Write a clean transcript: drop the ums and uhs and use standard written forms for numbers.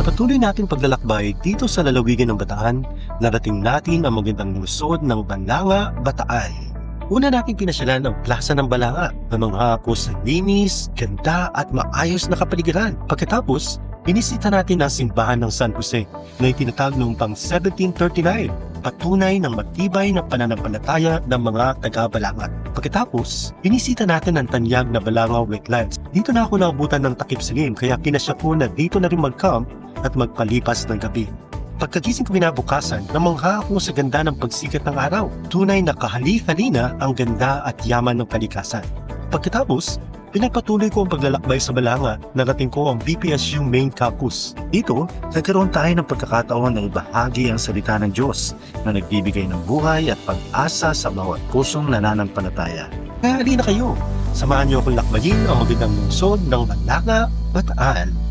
Sa patuloy nating paglalakbay dito sa lalawigan ng Bataan, narating natin ang magandang lungsod ng Balanga, Bataan. Una nating pinasyalan ang Plaza ng Balanga na manghahako sa linis, ganda at maayos na kapaligiran. Pagkatapos, binisita natin ang simbahan ng San Jose na itinatag noong pang 1739, patunay ng matibay na pananampalataya ng mga taga-Balanga. Pagkatapos, binisita natin ang tanyag na Balanga Wetlands. Dito na ako naabutan ng takip silim kaya pinasya ko na dito na rin mag-camp at magpalipas ng gabi. Pagkagising ko kinabukasan, namangha ako sa ganda ng pagsikat ng araw. Tunay na kahali-halina ang ganda at yaman ng kalikasan. Pagkatapos, pinagpatuloy ko ang paglalakbay sa Balanga, narating ko ang BPSU Main Campus. Dito, nagkaroon tayo ng pagkakataon na ibahagi ang salita ng Diyos na nagbibigay ng buhay at pag-asa sa bawat pusong nananampalataya. Kaya halina kayo, samahan niyo akong lakbayin ang magandang lungsod ng Balanga, Bataan.